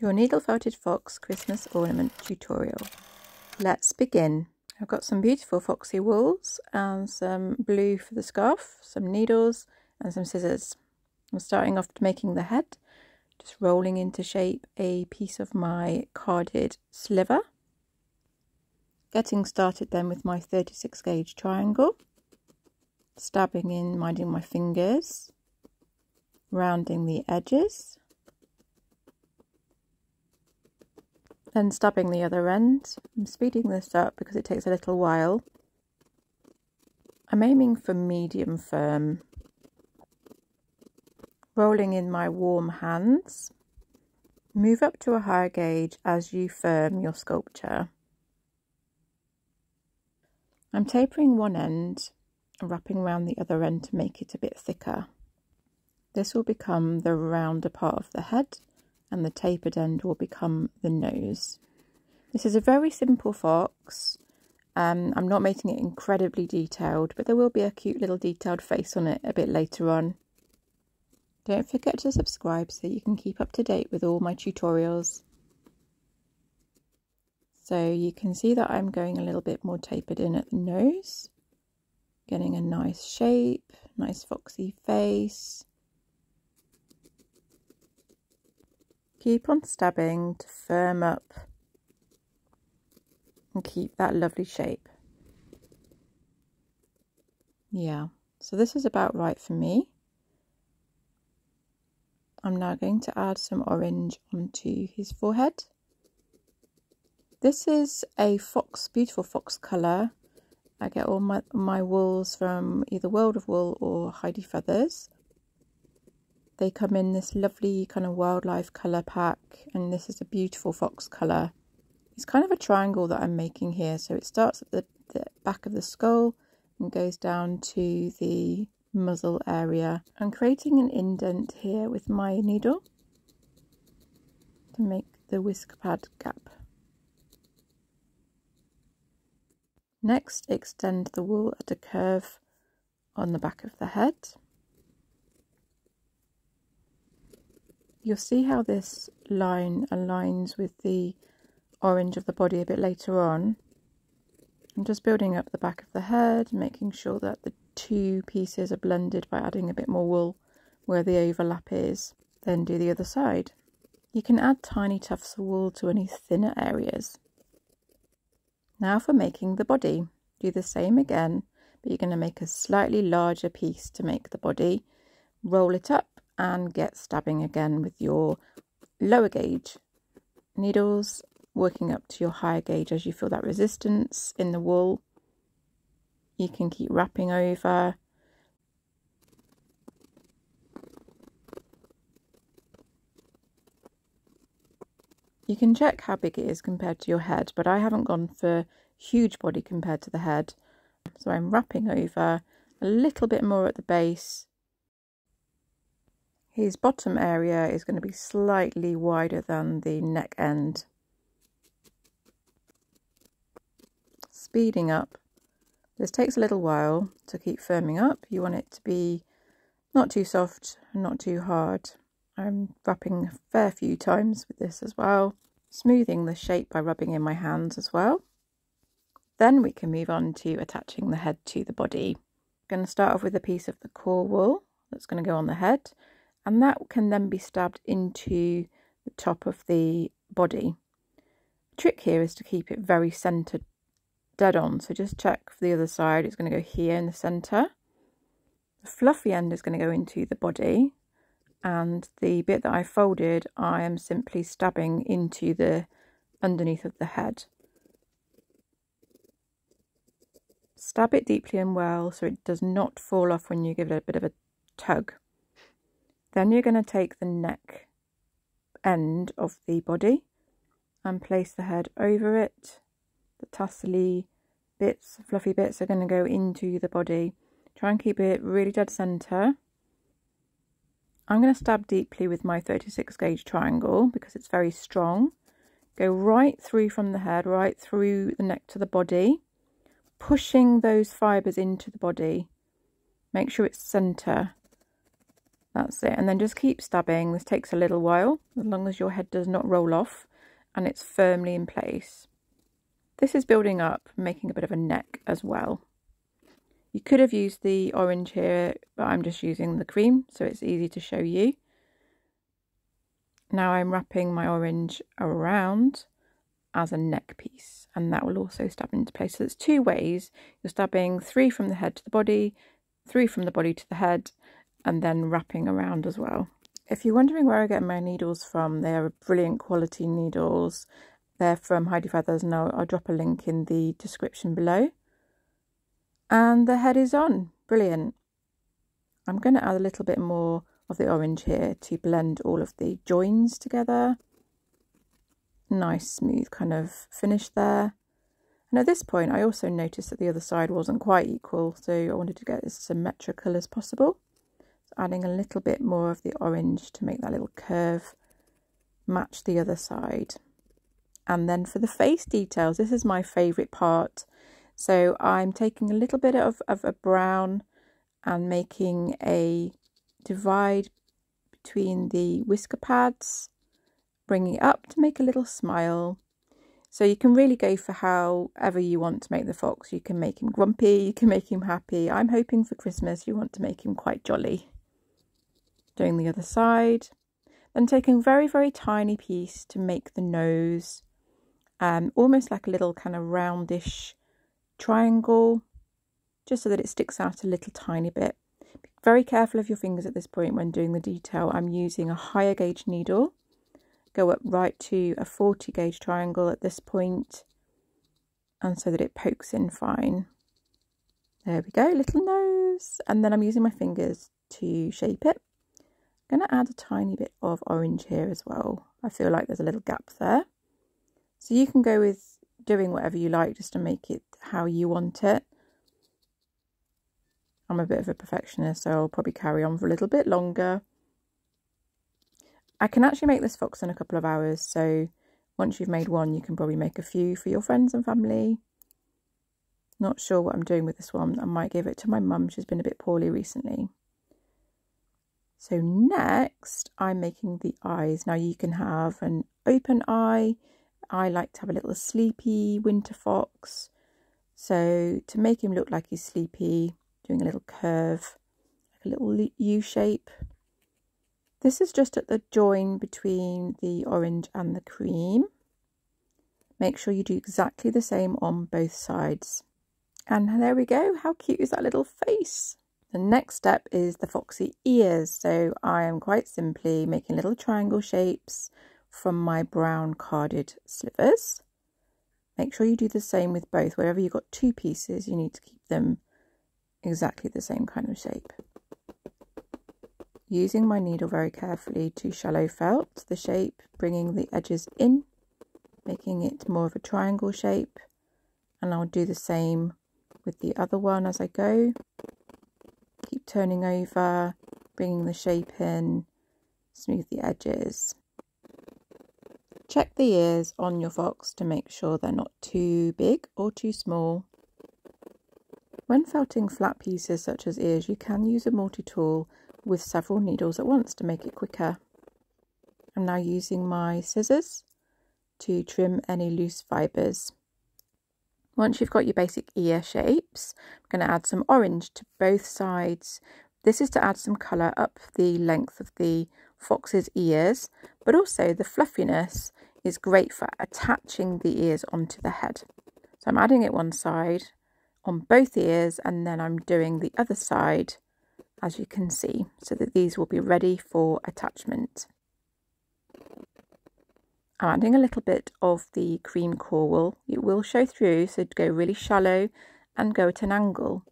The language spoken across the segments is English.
Your needle felted fox Christmas ornament tutorial. Let's begin. I've got some beautiful foxy wools and some blue for the scarf, some needles and some scissors. I'm starting off making the head, just rolling into shape a piece of my carded sliver. Getting started then with my 36 gauge triangle, stabbing in, minding my fingers, rounding the edges. Then stabbing the other end. I'm speeding this up because it takes a little while. I'm aiming for medium firm. Rolling in my warm hands. Move up to a higher gauge as you firm your sculpture. I'm tapering one end and wrapping around the other end to make it a bit thicker. This will become the rounder part of the head, and the tapered end will become the nose. This is a very simple fox. I'm not making it incredibly detailed, but there will be a cute little detailed face on it a bit later on. Don't forget to subscribe so you can keep up to date with all my tutorials. So you can see that I'm going a little bit more tapered in at the nose, getting a nice shape, nice foxy face. Keep on stabbing to firm up and keep that lovely shape. Yeah, so this is about right for me. I'm now going to add some orange onto his forehead. This is a fox, beautiful fox colour. I get all my wools from either World of Wool or Heidi Feathers. They come in this lovely kind of wildlife colour pack, and this is a beautiful fox colour. It's kind of a triangle that I'm making here, so it starts at the back of the skull and goes down to the muzzle area. I'm creating an indent here with my needle to make the whisk pad gap. Next, extend the wool at a curve on the back of the head. You'll see how this line aligns with the orange of the body a bit later on. I'm just building up the back of the head, making sure that the two pieces are blended by adding a bit more wool where the overlap is. Then do the other side. You can add tiny tufts of wool to any thinner areas. Now for making the body. Do the same again, but you're going to make a slightly larger piece to make the body. Roll it up and get stabbing again with your lower gauge needles, working up to your higher gauge as you feel that resistance in the wool. You can keep wrapping over. You can check how big it is compared to your head, but I haven't gone for huge body compared to the head. So I'm wrapping over a little bit more at the base. His bottom area is going to be slightly wider than the neck end. Speeding up. This takes a little while to keep firming up. You want it to be not too soft and not too hard. I'm wrapping a fair few times with this as well. Smoothing the shape by rubbing in my hands as well. Then we can move on to attaching the head to the body. I'm going to start off with a piece of the core wool that's going to go on the head. And that can then be stabbed into the top of the body. The trick here is to keep it very centred, dead on. So just check for the other side. It's going to go here in the centre. The fluffy end is going to go into the body. And the bit that I folded, I am simply stabbing into the underneath of the head. Stab it deeply and well so it does not fall off when you give it a bit of a tug. Then you're going to take the neck end of the body and place the head over it. The tassely bits, fluffy bits are going to go into the body. Try and keep it really dead centre. I'm going to stab deeply with my 36 gauge triangle because it's very strong. Go right through from the head, right through the neck to the body, pushing those fibres into the body. Make sure it's centre. That's it. And then just keep stabbing. This takes a little while, as long as your head does not roll off and it's firmly in place. This is building up, making a bit of a neck as well. You could have used the orange here, but I'm just using the cream, so it's easy to show you. Now I'm wrapping my orange around as a neck piece, and that will also stab into place. So it's two ways. You're stabbing 3 from the head to the body, 3 from the body to the head, and then wrapping around as well. If you're wondering where I get my needles from, they are brilliant quality needles. They're from Heidi Feathers, and I'll drop a link in the description below. And the head is on. Brilliant. I'm going to add a little bit more of the orange here to blend all of the joins together. Nice smooth kind of finish there. And at this point I also noticed that the other side wasn't quite equal, so I wanted to get as symmetrical as possible. So adding a little bit more of the orange to make that little curve match the other side. And then for the face details, this is my favourite part. So I'm taking a little bit of a brown and making a divide between the whisker pads, bringing it up to make a little smile. So you can really go for however you want to make the fox. You can make him grumpy, you can make him happy. I'm hoping for Christmas you want to make him quite jolly. Doing the other side. Then taking a very, very tiny piece to make the nose. Almost like a little kind of roundish triangle, just so that it sticks out a little tiny bit. Be very careful of your fingers at this point when doing the detail. I'm using a higher gauge needle. Go up right to a 40 gauge triangle at this point, and so that it pokes in fine. There we go, little nose. And then I'm using my fingers to shape it. I'm going to add a tiny bit of orange here as well. I feel like there's a little gap there. So you can go with doing whatever you like just to make it how you want it. I'm a bit of a perfectionist, so I'll probably carry on for a little bit longer. I can actually make this fox in a couple of hours, so once you've made one, you can probably make a few for your friends and family. Not sure what I'm doing with this one. I might give it to my mum. She's been a bit poorly recently. So next, I'm making the eyes. Now you can have an open eye. I like to have a little sleepy winter fox. So to make him look like he's sleepy, doing a little curve, like a little U shape. This is just at the join between the orange and the cream. Make sure you do exactly the same on both sides. And there we go. How cute is that little face? The next step is the foxy ears. So I am quite simply making little triangle shapes from my brown carded slivers. Make sure you do the same with both. Wherever you've got 2 pieces, you need to keep them exactly the same kind of shape. Using my needle very carefully to shallow felt the shape, bringing the edges in, making it more of a triangle shape. And I'll do the same with the other one as I go. Keep turning over, bringing the shape in, smooth the edges. Check the ears on your fox to make sure they're not too big or too small. When felting flat pieces such as ears, you can use a multi-tool with several needles at once to make it quicker. I'm now using my scissors to trim any loose fibres. Once you've got your basic ear shapes, I'm going to add some orange to both sides. This is to add some colour up the length of the fox's ears, but also the fluffiness is great for attaching the ears onto the head. So I'm adding it one side on both ears, and then I'm doing the other side, as you can see, so that these will be ready for attachment. I'm adding a little bit of the cream coral. It will show through, so to go really shallow and go at an angle.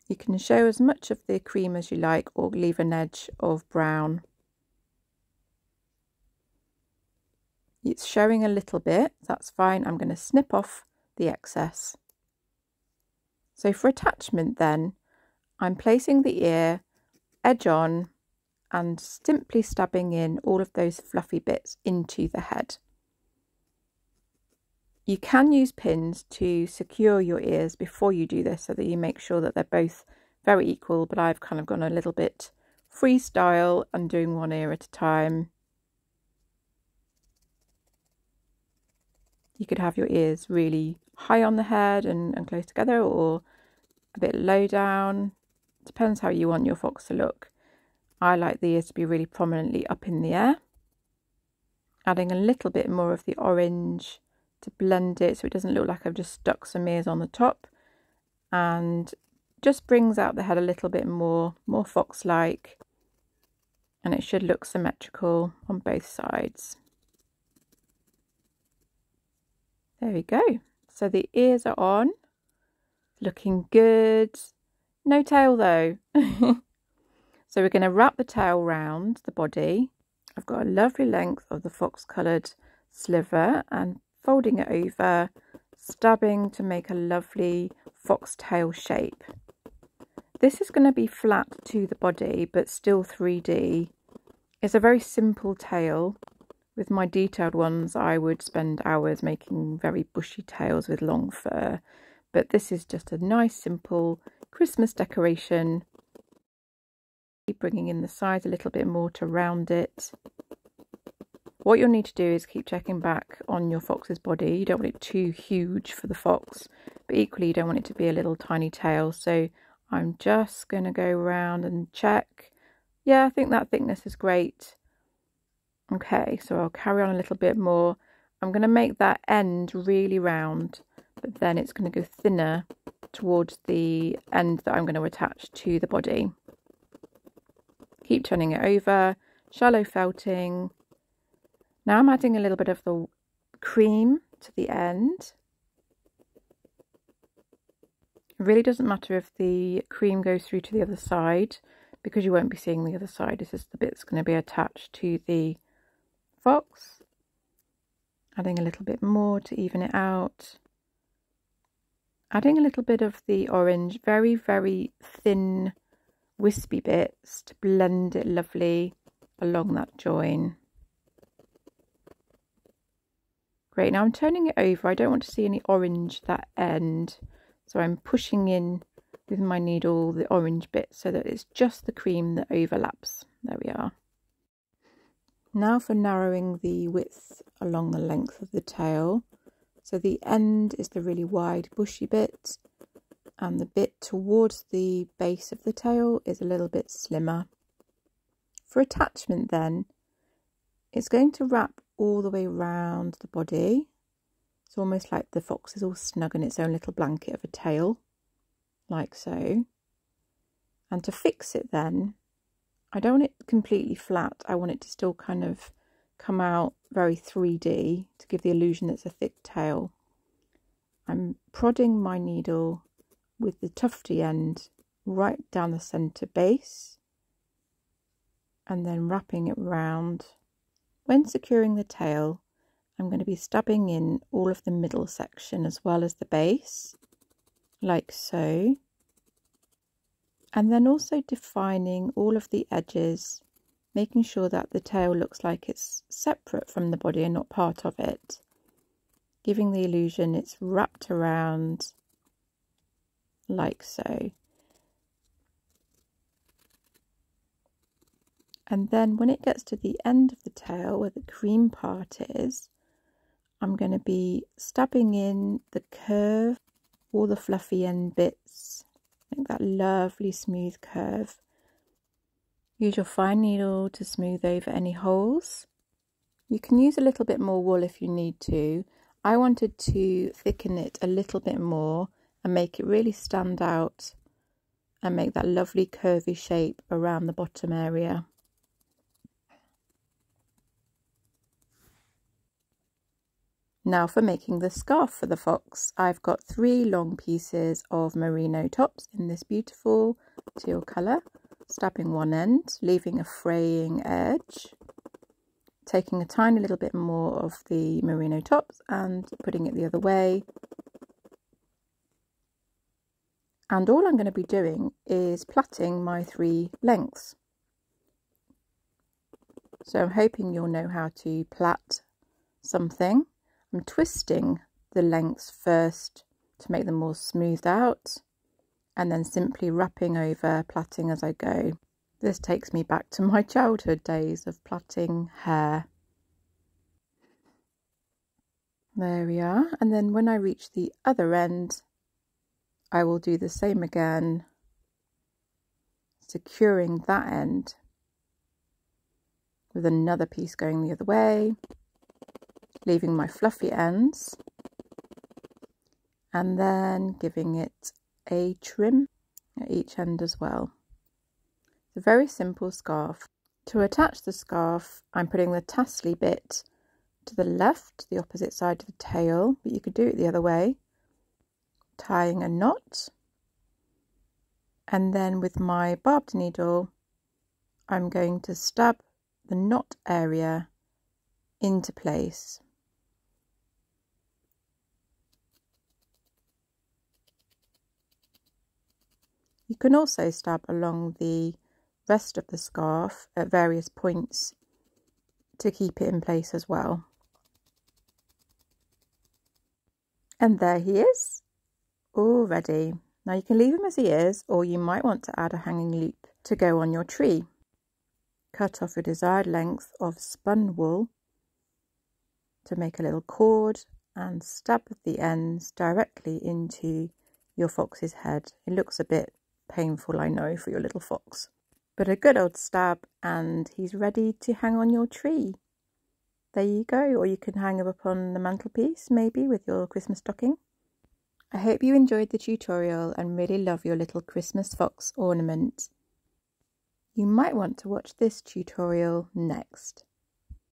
You can show as much of the cream as you like, or leave an edge of brown. It's showing a little bit, that's fine. I'm going to snip off the excess. So for attachment then, I'm placing the ear edge on and simply stabbing in all of those fluffy bits into the head. You can use pins to secure your ears before you do this so that you make sure that they're both very equal, but I've kind of gone a little bit freestyle and doing one ear at a time. You could have your ears really high on the head and close together, or a bit low down. Depends how you want your fox to look. I like the ears to be really prominently up in the air. Adding a little bit more of the orange to blend it so it doesn't look like I've just stuck some ears on the top, and just brings out the head a little bit more fox-like, and it should look symmetrical on both sides. There we go. So the ears are on, looking good. No tail though. So we're going to wrap the tail round the body. I've got a lovely length of the fox coloured sliver and folding it over, stabbing to make a lovely foxtail shape. This is going to be flat to the body but still 3D. It's a very simple tail. With my detailed ones I would spend hours making very bushy tails with long fur, but this is just a nice simple Christmas decoration. Bringing in the sides a little bit more to round it. What you'll need to do is keep checking back on your fox's body. You don't want it too huge for the fox, but equally you don't want it to be a little tiny tail. So I'm just going to go around and check. Yeah, I think that thickness is great. Okay, so I'll carry on a little bit more. I'm going to make that end really round, but then it's going to go thinner towards the end that I'm going to attach to the body. Keep turning it over, shallow felting. Now I'm adding a little bit of the cream to the end. It really doesn't matter if the cream goes through to the other side, because you won't be seeing the other side. This is the bit that's going to be attached to the fox. Adding a little bit more to even it out. Adding a little bit of the orange, very, very thin wispy bits to blend it lovely along that join. Great, now I'm turning it over. I don't want to see any orange that end, so I'm pushing in with my needle the orange bit so that it's just the cream that overlaps. There we are. Now for narrowing the width along the length of the tail. So the end is the really wide bushy bit, and the bit towards the base of the tail is a little bit slimmer. For attachment then, it's going to wrap all the way around the body. It's almost like the fox is all snug in its own little blanket of a tail, like so. And to fix it then, I don't want it completely flat. I want it to still kind of come out very 3D to give the illusion it's a thick tail. I'm prodding my needle with the tufty end right down the centre base and then wrapping it round. When securing the tail, I'm going to be stabbing in all of the middle section as well as the base, like so. And then also defining all of the edges, making sure that the tail looks like it's separate from the body and not part of it, giving the illusion it's wrapped around like so. And then when it gets to the end of the tail where the cream part is, I'm going to be stabbing in the curve, all the fluffy end bits, make that lovely smooth curve. Use your fine needle to smooth over any holes. You can use a little bit more wool if you need to. I wanted to thicken it a little bit more and make it really stand out and make that lovely curvy shape around the bottom area. Now for making the scarf for the fox, I've got 3 long pieces of merino tops in this beautiful teal colour, stabbing one end, leaving a fraying edge, taking a tiny little bit more of the merino tops and putting it the other way. And all I'm going to be doing is plaiting my 3 lengths. So I'm hoping you'll know how to plait something. I'm twisting the lengths first to make them more smoothed out, and then simply wrapping over, plaiting as I go. This takes me back to my childhood days of plaiting hair. There we are, and then when I reach the other end, I will do the same again, securing that end with another piece going the other way, leaving my fluffy ends, and then giving it a trim at each end as well. It's a very simple scarf. To attach the scarf, I'm putting the tassely bit to the left, the opposite side to the tail, but you could do it the other way, tying a knot, and then with my barbed needle I'm going to stab the knot area into place. You can also stab along the rest of the scarf at various points to keep it in place as well. And there he is, all ready. Now you can leave him as he is, or you might want to add a hanging loop to go on your tree. Cut off your desired length of spun wool to make a little cord and stab the ends directly into your fox's head. It looks a bit painful, I know, for your little fox, but a good old stab and he's ready to hang on your tree. There you go, or you can hang him up on the mantelpiece maybe with your Christmas stocking. I hope you enjoyed the tutorial and really love your little Christmas fox ornament. You might want to watch this tutorial next.